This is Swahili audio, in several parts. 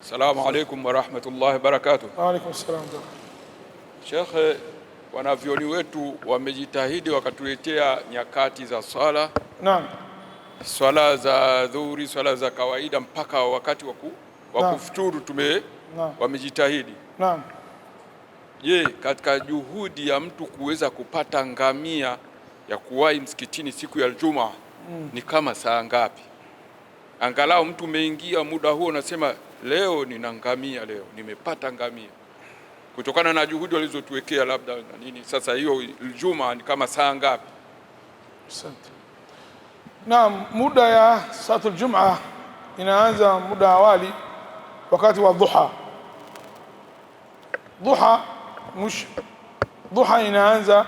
Assalamu alaikum wa rahmatullahi wa barakatuh. Wa alaikum assalam. Sheikh, wanavyoni wetu wamejitahidi wakatuletea nyakati za swala. Naam. Swala za dhuhuri, swala za kawaida mpaka wakati wa kufuturu wamejitahidi. Naam. Je, katika juhudi ya mtu kuweza kupata ngamia ya kuwahi msikitini siku ya Ijumaa ni kama saa ngapi? Angalau mtu umeingia muda huo unasema leo nina ngamia, leo nimepata ngamia, kutokana na juhudi walizotuwekea labda na nini. Sasa hiyo Ijumaa ni kama saa ngapi? Asante. Naam, muda ya salatul Jumaa inaanza muda awali wakati wa dhuha. Dhuha inaanza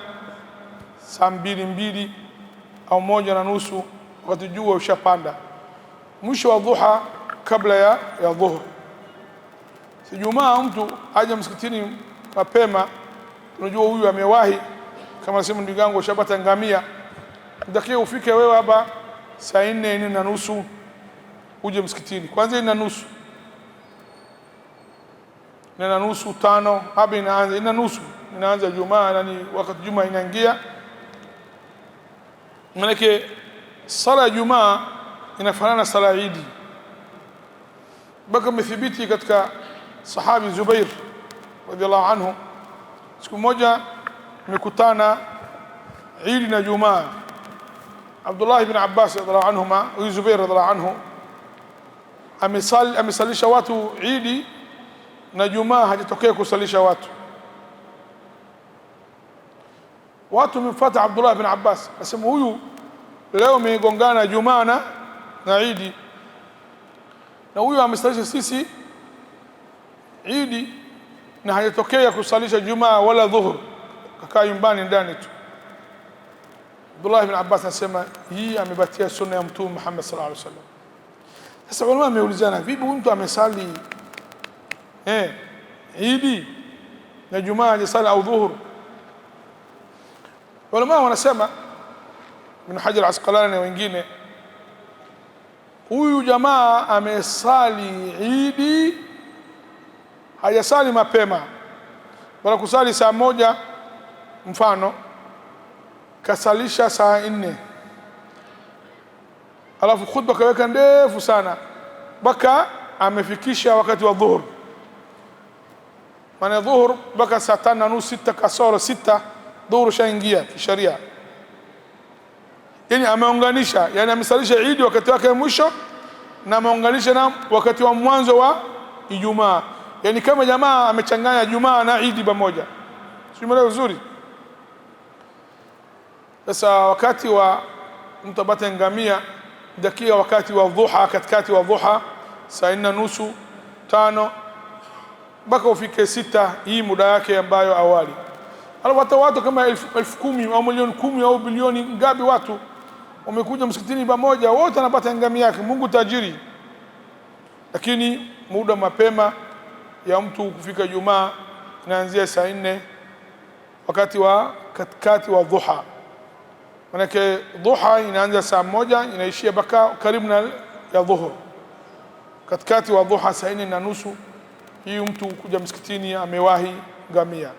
saa 2 au 1:30 wakati jua ushapanda. Mwisho wa dhuha kabla ya dhuhur. Si Jumaa mtu aje msikitini mapema, unajua huyu amewahi, kama nasema ndugu yangu ushabata ngamia, ndio ufike wewe hapa saa 4:30 uje msikitini. Kwanza 4:30 5 hapa inaanza 4:30 inaanza Jumaa, yani wakati Jumaa inaingia. Maana sala ya Jumaa inafanana na sala ya Eid. Baka mithibiti katika sahabi Zubair radhiallahu anhu, siku moja mikutana Eid na Jumaa. Abdullah ibn Abbas radhiallahu anhuma, huyu Zubair radhiallahu anhu amesalisha watu Eid na Jumaa, hajatokea kusalisha watu. Wamemfuata Abdullah ibn Abbas, asema huyu leo umegongana Jumaa na Eid, na huyu amesalisha sisi Eid na hajatokea kusalisha Jumaa wala dhuhur, kakaa nyumbani ndani tu. Abdullah ibn Abbas anasema hii amebatia sunna ya Mtume Muhammad sallallahu alaihi wasallam. Sasa ulama wameulizana, vipi mtu amesali Eid na Jumaa hajasali au dhuhur? Ulama wanasema Ibn Hajar al-Asqalani na wengine, huyu jamaa amesali Eid, hajasali mapema, bali kusali saa 1 mfano, kasalisha saa 4, alafu khutba kaweka ndefu sana baka amefikisha wakati wa dhuhur. Maana dhuhur baka saa 5:30 6 kasoro 6 dhuhur shaingia kisharia. Yani ameunganisha, yani amesalisha Eid wakati wake mwisho na ameunganisha na wakati wa mwanzo wa Ijumaa. Yani kama jamaa amechanganya Jumaa na Eid pamoja. Simuelewa vizuri. Sasa wakati wa mtu apate ngamia dakia wakati wa dhuha, katikati wa dhuha saa 4:30 5 mpaka ufike 6, hii muda yake ambayo awali. Alafu hata watu kama 10,000 au milioni 10 au bilioni ngapi watu wamekuja msikitini pamoja, wote wanapata ngamia yake, Mungu tajiri. Lakini muda mapema ya mtu kufika Jumaa inaanzia saa 4 wakati wa katikati wa dhuha. Manake dhuha inaanza saa 1 inaishia baka karibu na ya dhuhur. Katikati wa dhuha saa 4:30 hii mtu kuja msikitini amewahi ngamia.